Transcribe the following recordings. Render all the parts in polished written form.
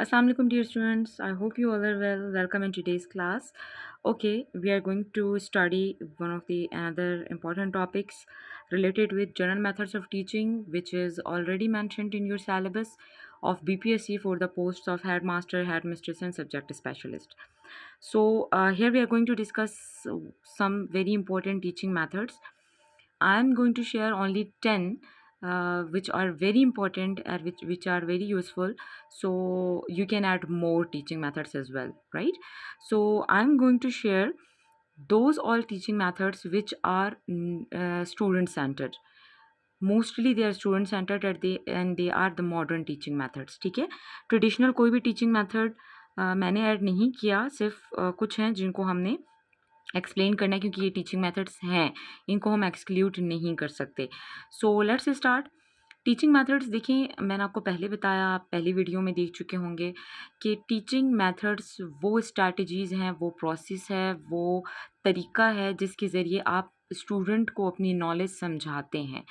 Assalamu alaikum dear students. I hope you all are well. Welcome in today's class. Okay, we are going to study one of the another important topics related with general methods of teaching, which is already mentioned in your syllabus of BPSC for the posts of headmaster, headmistress and subject specialist. So here we are going to discuss some very important teaching methods. I'm going to share only 10 which are very important and which are very useful, so you can add more teaching methods as well, right? So I'm going to share those all teaching methods which are student centered. Mostly they are student centered and they are the modern teaching methods. ठीक है, traditional कोई भी teaching method मैंने add नहीं किया, सिर्फ कुछ हैं जिनको हमने एक्सप्लेन करना है, क्योंकि ये टीचिंग मेथड्स हैं, इनको हम एक्सक्लूड नहीं कर सकते. So let's start. Teaching methods देखिए, मैंने आपको पहले बताया, आप पहली वीडियो में देख चुके होंगे कि टीचिंग मेथड्स वो स्ट्रैटेजीज़ हैं, वो प्रोसेस है, वो तरीका है जिसके ज़रिए आप स्टूडेंट को अपनी नॉलेज समझाते हैं.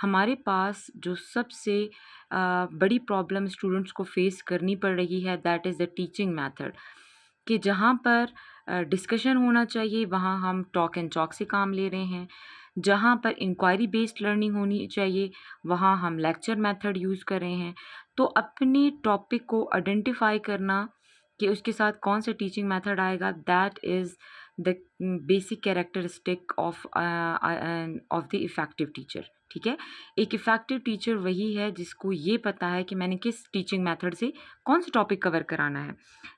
हमारे पास जो सबसे बड़ी प्रॉब्लम स्टूडेंट्स को फेस करनी पड़ रही है, that is the teaching method. कि जहाँ पर डिस्कशन होना चाहिए वहाँ हम टॉक एंड चॉक से काम ले रहे हैं, जहाँ पर इंक्वायरी बेस्ड लर्निंग होनी चाहिए वहाँ हम लेक्चर मेथड यूज़ कर रहे हैं. तो अपने टॉपिक को आइडेंटिफाई करना कि उसके साथ कौन सा टीचिंग मेथड आएगा, that is the basic characteristic of the effective teacher. ठीक है, एक इफ़ेक्टिव टीचर वही है जिसको ये पता है कि मैंने किस टीचिंग मेथड से कौन सा टॉपिक कवर कराना है,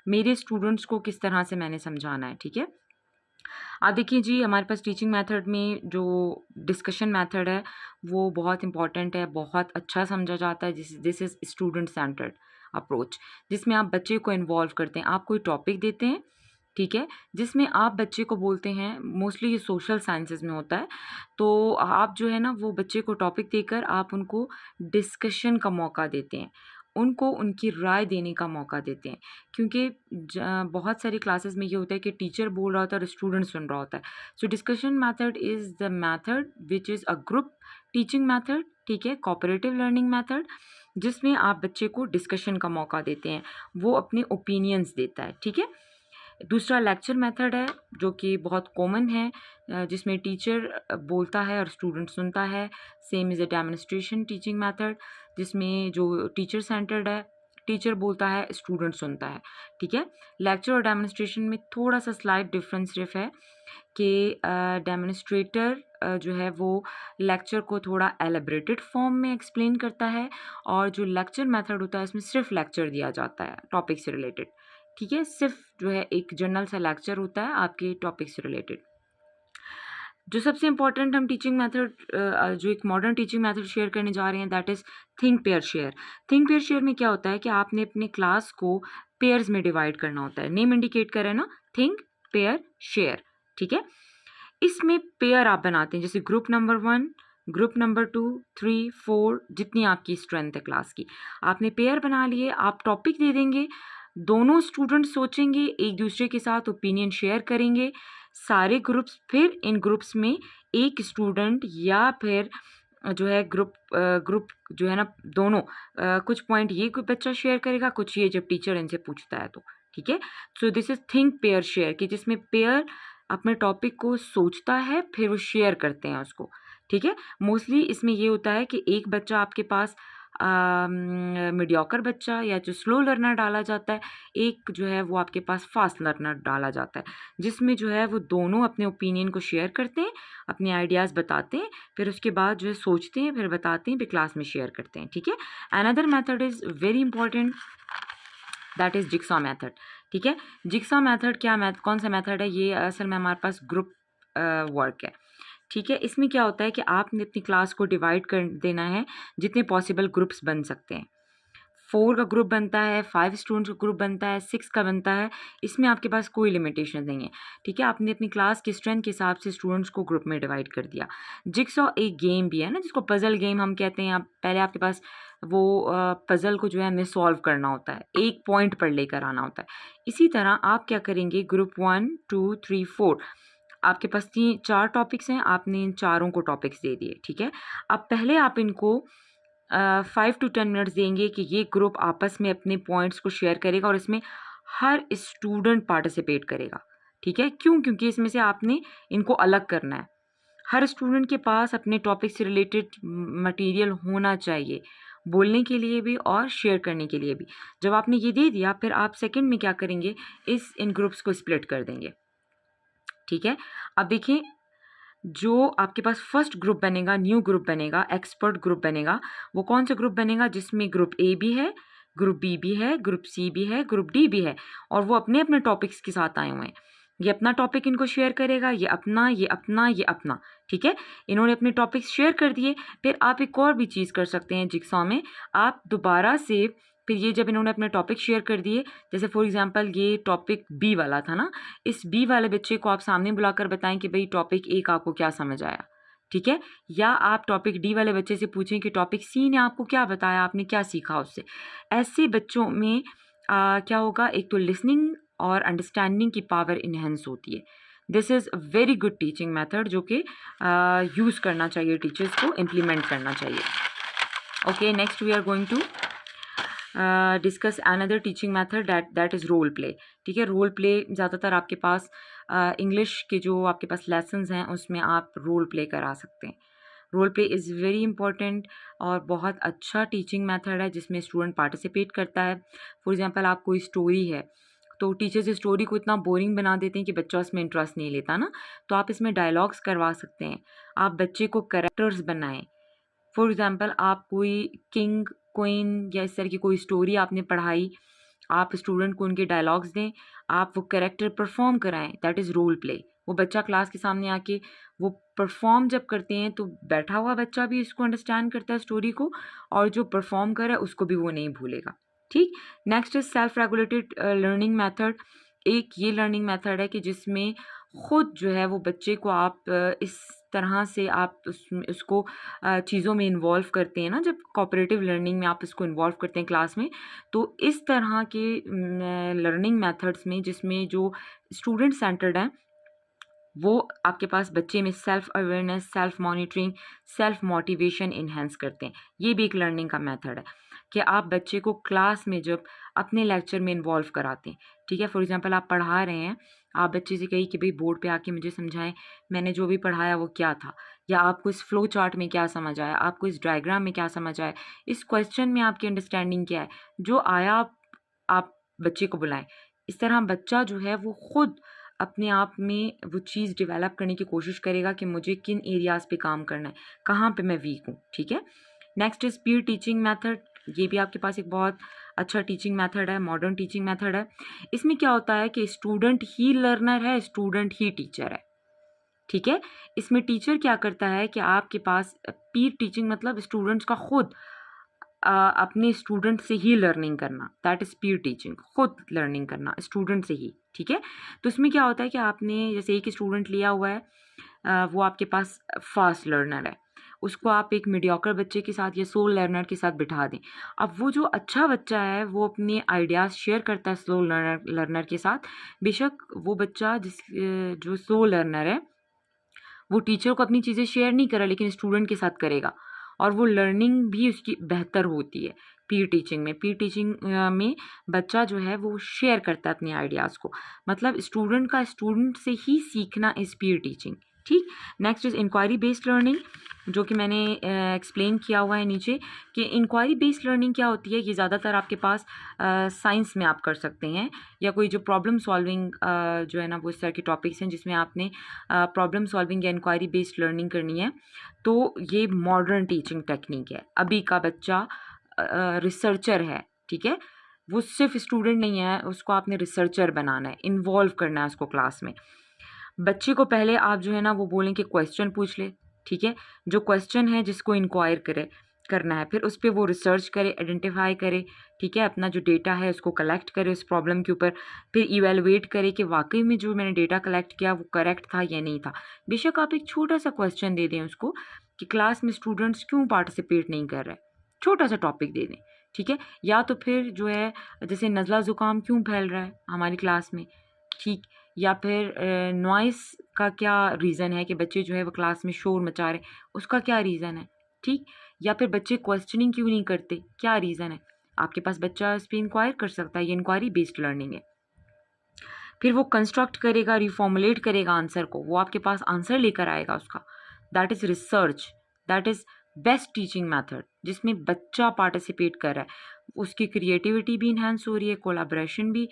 मेरे स्टूडेंट्स को किस तरह से मैंने समझाना है. ठीक है, आप देखिए जी, हमारे पास टीचिंग मेथड में जो डिस्कशन मेथड है वो बहुत इंपॉर्टेंट है, बहुत अच्छा समझा जाता है. This is student centred approach, जिसमें आप बच्चे को इन्वॉल्व करते हैं. आप कोई टॉपिक देते हैं, ठीक है, जिसमें आप बच्चे को बोलते हैं, मोस्टली ये सोशल साइंसेज में होता है, तो आप जो है ना वो बच्चे को टॉपिक देकर आप उनको डिस्कशन का मौका देते हैं, उनको उनकी राय देने का मौका देते हैं. क्योंकि बहुत सारी क्लासेस में ये होता है कि टीचर बोल रहा होता है और स्टूडेंट सुन रहा होता है. So discussion method is the method which is a group teaching method. ठीक है, कोऑपरेटिव लर्निंग मेथड, जिसमें आप बच्चे को डिस्कशन का मौका देते हैं, वो अपने ओपिनियंस देता है. ठीक है, दूसरा लेक्चर मेथड है जो कि बहुत कॉमन है, जिसमें टीचर बोलता है और स्टूडेंट सुनता है. Same is a demonstration teaching method, जिसमें जो टीचर सेंटर्ड है, टीचर बोलता है, स्टूडेंट सुनता है. ठीक है, लेक्चर और डेमोन्स्ट्रेशन में थोड़ा सा स्लाइट डिफरेंस सिर्फ है कि डेमोन्स्ट्रेटर जो है वो लेक्चर को थोड़ा एलेबरेटेड फॉर्म में एक्सप्लेन करता है, और जो लेक्चर मेथड होता है इसमें सिर्फ लेक्चर दिया जाता है टॉपिक से रिलेटेड. ठीक है, सिर्फ जो है एक जनरल सा लेक्चर होता है आपके टॉपिक से रिलेटेड. जो सबसे इम्पॉर्टेंट हम टीचिंग मेथड जो एक मॉडर्न टीचिंग मेथड शेयर करने जा रहे हैं, that is think pair share. Think pair share में क्या होता है कि आपने अपने क्लास को पेयर्स में डिवाइड करना होता है. नेम इंडिकेट करें ना, थिंक पेयर शेयर. ठीक है, इसमें पेयर आप बनाते हैं, जैसे ग्रुप नंबर 1, ग्रुप नंबर 2, 3, 4, जितनी आपकी स्ट्रेंथ है क्लास की, आपने पेयर बना लिए. आप टॉपिक दे देंगे, दोनों स्टूडेंट सोचेंगे, एक दूसरे के साथ ओपिनियन शेयर करेंगे. सारे ग्रुप्स, फिर इन ग्रुप्स में एक स्टूडेंट या फिर जो है ग्रुप जो है ना दोनों, कुछ पॉइंट ये कोई बच्चा शेयर करेगा, कुछ ये जब टीचर इनसे पूछता है तो. ठीक है, so this is think pair share, कि जिसमें पेयर अपने टॉपिक को सोचता है फिर वो शेयर करते हैं उसको. ठीक है, मोस्टली इसमें ये होता है कि एक बच्चा आपके पास मीडियोकर बच्चा या जो स्लो लर्नर डाला जाता है, एक जो है वो आपके पास फास्ट लर्नर डाला जाता है, जिसमें जो है वो दोनों अपने ओपिनियन को शेयर करते हैं, अपने आइडियाज़ बताते हैं, फिर उसके बाद जो है सोचते हैं, फिर बताते हैं, फिर क्लास में शेयर करते हैं. ठीक है, another method is very important, that is jigsaw method. ठीक है, जिक्सॉ मेथड कौन सा मेथड है, ये असल में हमारे पास ग्रुप वर्क है. ठीक है, इसमें क्या होता है कि आपने अपनी क्लास को डिवाइड कर देना है, जितने पॉसिबल ग्रुप्स बन सकते हैं. 4 का ग्रुप बनता है, 5 स्टूडेंट्स का ग्रुप बनता है, 6 का बनता है, इसमें आपके पास कोई लिमिटेशन नहीं है. ठीक है, आपने अपनी क्लास की स्ट्रेंथ के हिसाब से स्टूडेंट्स को ग्रुप में डिवाइड कर दिया. जिक्सॉ एक गेम भी है ना, जिसको पज़ल गेम हम कहते हैं. पहले आपके पास वो पज़ल को जो है हमें सॉल्व करना होता है, एक पॉइंट पर लेकर आना होता है. इसी तरह आप क्या करेंगे, ग्रुप 1, 2, 3, 4, आपके पास 4 टॉपिक्स हैं, आपने इन चारों को टॉपिक्स दे दिए. ठीक है, अब पहले आप इनको 5 to 10 मिनट्स देंगे कि ये ग्रुप आपस में अपने पॉइंट्स को शेयर करेगा और इसमें हर स्टूडेंट पार्टिसिपेट करेगा। ठीक है, क्यों? क्योंकि इसमें से आपने इनको अलग करना है। हर स्टूडेंट के पास अपने टॉपिक से रिलेटेड मटेरियल होना चाहिए, बोलने के लिए भी और शेयर करने के लिए भी। जब आपने ये दे दिया, फिर आप सेकंड में क्या करेंगे, इन ग्रुप्स को स्प्लिट कर देंगे। ठीक है, अब देखिए, जो आपके पास फर्स्ट ग्रुप बनेगा, न्यू ग्रुप बनेगा, एक्सपर्ट ग्रुप बनेगा, वो कौन सा ग्रुप बनेगा? जिसमें ग्रुप ए भी है, ग्रुप बी भी है, ग्रुप सी भी है, ग्रुप डी भी है, और वो अपने अपने टॉपिक्स के साथ आए हुए हैं। ये अपना टॉपिक इनको शेयर करेगा, ये अपना, ये अपना, ये अपना। ठीक है, इन्होंने अपने टॉपिक्स शेयर कर दिए। फिर आप एक और भी चीज़ कर सकते हैं जिक्सॉ में, आप दोबारा से, फिर ये जब इन्होंने अपने टॉपिक शेयर कर दिए, जैसे फॉर एग्जांपल ये टॉपिक बी वाला था ना, इस बी वाले बच्चे को आप सामने बुलाकर बताएं कि भाई टॉपिक ए का आपको क्या समझ आया। ठीक है, या आप टॉपिक डी वाले बच्चे से पूछें कि टॉपिक सी ने आपको क्या बताया, आपने क्या सीखा उससे। ऐसे बच्चों में क्या होगा, एक तो लिसनिंग और अंडरस्टैंडिंग की पावर इन्हेंस होती है। This is a very good teaching method जो कि यूज़ करना चाहिए, टीचर्स को इम्प्लीमेंट करना चाहिए। Okay, next we are going to discuss another teaching method that is role play. ठीक है, रोल प्ले ज़्यादातर आपके पास इंग्लिश के जो आपके पास लेसन्स हैं उसमें आप रोल प्ले करा सकते हैं। Role play is very important और बहुत अच्छा टीचिंग मेथड है जिसमें स्टूडेंट पार्टिसिपेट करता है। फॉर एग्जांपल, आप कोई स्टोरी है तो टीचर्स इस स्टोरी को इतना बोरिंग बना देते हैं कि बच्चा उसमें इंटरेस्ट नहीं लेता ना, तो आप इसमें डायलॉग्स करवा सकते हैं। आप बच्चे को कैरेक्टर्स बनाएं। फॉर एग्जांपल, आप कोई किंग, क्वीन या इस तरह की कोई स्टोरी आपने पढ़ाई, आप स्टूडेंट को उनके डायलॉग्स दें, आप वो कैरेक्टर परफॉर्म कराएं, दैट इज़ रोल प्ले। वो बच्चा क्लास के सामने आके वो परफॉर्म जब करते हैं तो बैठा हुआ बच्चा भी इसको अंडरस्टैंड करता है स्टोरी को, और जो परफॉर्म कर रहा है उसको भी वो नहीं भूलेगा। ठीक, next is self regulated learning method. एक ये लर्निंग मेथड है कि जिसमें खुद जो है वो बच्चे को आप इस तरह से आप उसको चीज़ों में इन्वॉल्व करते हैं ना, जब कोऑपरेटिव लर्निंग में आप इसको इन्वॉल्व करते हैं क्लास में, तो इस तरह के लर्निंग मेथड्स में जिसमें जो स्टूडेंट सेंटर्ड हैं, वो आपके पास बच्चे में self awareness, self monitoring, self motivation enhance करते हैं। ये भी एक लर्निंग का मेथड है कि आप बच्चे को क्लास में जब अपने लेक्चर में इन्वॉल्व कराते हैं। ठीक है, फॉर एग्जांपल, आप पढ़ा रहे हैं, आप बच्चे से कहिए कि भाई बोर्ड पे आके मुझे समझाएं मैंने जो भी पढ़ाया वो क्या था, या आपको इस फ्लो चार्ट में क्या समझ आया, आपको इस डायग्राम में क्या समझ आया, इस क्वेश्चन में आपकी अंडरस्टैंडिंग क्या है, जो आया आप बच्चे को बुलाएं। इस तरह बच्चा जो है वो खुद अपने आप में वो चीज़ डेवलप करने की कोशिश करेगा कि मुझे किन एरियाज़ पे काम करना है, कहाँ पे मैं वीक हूँ। ठीक है, next is peer teaching method. ये भी आपके पास एक बहुत अच्छा टीचिंग मेथड है, मॉडर्न टीचिंग मेथड है। इसमें क्या होता है कि स्टूडेंट ही लर्नर है, स्टूडेंट ही टीचर है। ठीक है, इसमें टीचर क्या करता है कि आपके पास पीयर टीचिंग मतलब स्टूडेंट्स का खुद अपने स्टूडेंट से ही लर्निंग करना, दैट इज पीयर टीचिंग, खुद लर्निंग करना स्टूडेंट से ही। ठीक है, तो इसमें क्या होता है कि आपने जैसे एक स्टूडेंट लिया हुआ है, वो आपके पास फास्ट लर्नर है, उसको आप एक मीडियोकर बच्चे के साथ या स्लो लर्नर के साथ बिठा दें। अब वो जो अच्छा बच्चा है वो अपने आइडियाज़ शेयर करता है स्लो लर्नर के साथ। बेशक वो बच्चा जो स्लो लर्नर है वो टीचर को अपनी चीज़ें शेयर नहीं करा, लेकिन स्टूडेंट के साथ करेगा, और वो लर्निंग भी उसकी बेहतर होती है। पीयर टीचिंग में, में बच्चा जो है वो शेयर करता है अपने आइडियाज़ को, मतलब स्टूडेंट का स्टूडेंट से ही सीखना इज़ पीयर टीचिंग। ठीक, next is inquiry based learning, जो कि मैंने एक्सप्लेन किया हुआ है नीचे कि इंक्वायरी बेस्ड लर्निंग क्या होती है। ये ज़्यादातर आपके पास साइंस में आप कर सकते हैं, या कोई जो प्रॉब्लम सॉल्विंग जो है ना वो इस तरह के टॉपिक्स हैं जिसमें आपने प्रॉब्लम सॉल्विंग या इंक्वायरी बेस्ड लर्निंग करनी है। तो ये मॉडर्न टीचिंग टेक्निक है। अभी का बच्चा रिसर्चर है, ठीक है, वो सिर्फ स्टूडेंट नहीं है, उसको आपने रिसर्चर बनाना है, इन्वॉल्व करना है उसको क्लास में। बच्चे को पहले आप जो है ना वो बोलें कि क्वेश्चन पूछ ले। ठीक है, जो क्वेश्चन है जिसको इंक्वायर करना है, फिर उस पर वो रिसर्च करे, आइडेंटिफाई करे। ठीक है, अपना जो डेटा है उसको कलेक्ट करे उस प्रॉब्लम के ऊपर, फिर इवेलुएट करे कि वाकई में जो मैंने डेटा कलेक्ट किया वो करेक्ट था या नहीं था। बेशक आप एक छोटा सा क्वेश्चन दे दें उसको कि क्लास में स्टूडेंट्स क्यों पार्टिसिपेट नहीं कर रहे, छोटा सा टॉपिक दे दें। ठीक है, या तो फिर जो है जैसे नज़ला ज़ुकाम क्यों फैल रहा है हमारी क्लास में, ठीक, या फिर नॉइस का क्या रीज़न है कि बच्चे जो है वो क्लास में शोर मचा रहे, उसका क्या रीज़न है। ठीक, या फिर बच्चे क्वेश्चनिंग क्यों नहीं करते, क्या रीज़न है? आपके पास बच्चा इस पे इंक्वायर कर सकता है, ये इंक्वायरी बेस्ड लर्निंग है। फिर वो कंस्ट्रक्ट करेगा, रिफॉर्मुलेट करेगा आंसर को, वो आपके पास आंसर लेकर आएगा उसका। That is research, that is best teaching method, जिसमें बच्चा पार्टिसिपेट कर रहा है, उसकी क्रिएटिविटी भी इन्हांस हो रही है, कोलैबोरेशन भी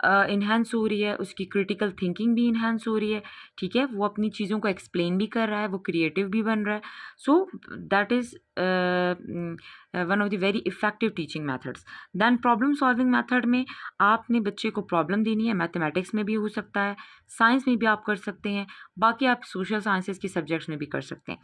इन्हांस हो रही है, उसकी क्रिटिकल थिंकिंग भी इन्हांस हो रही है, ठीक है? वो अपनी चीज़ों को एक्सप्लेन भी कर रहा है, वो क्रिएटिव भी बन रहा है। So that is one of the very effective teaching methods. Then problem solving method में आपने बच्चे को प्रॉब्लम देनी है, मैथमेटिक्स में भी हो सकता है, साइंस में भी आप कर सकते हैं, बाकी आप सोशल साइंसेस के सब्जेक्ट्स में भी कर सकते हैं।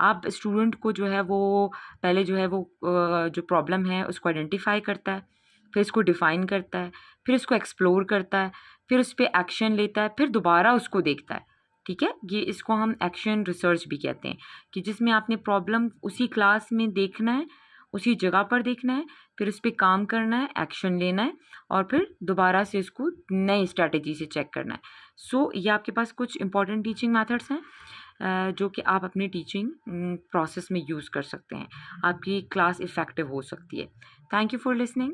आप स्टूडेंट को जो है वो पहले जो है वो जो प्रॉब्लम है उसको आइडेंटिफ़ाई करता है, फिर इसको डिफ़ाइन करता है, फिर इसको एक्सप्लोर करता है, फिर उस पे एक्शन लेता है, फिर दोबारा उसको देखता है, ठीक है? ये इसको हम एक्शन रिसर्च भी कहते हैं, कि जिसमें आपने प्रॉब्लम उसी क्लास में देखना है, उसी जगह पर देखना है, फिर उस पे काम करना है, एक्शन लेना है और फिर दोबारा से इसको नई स्ट्रैटेजी से चेक करना है। सो ये आपके पास कुछ इंपॉर्टेंट टीचिंग मेथड्स हैं जो कि आप अपने टीचिंग प्रोसेस में यूज़ कर सकते हैं। आपकी क्लास इफ़ेक्टिव हो सकती है। Thank you for listening.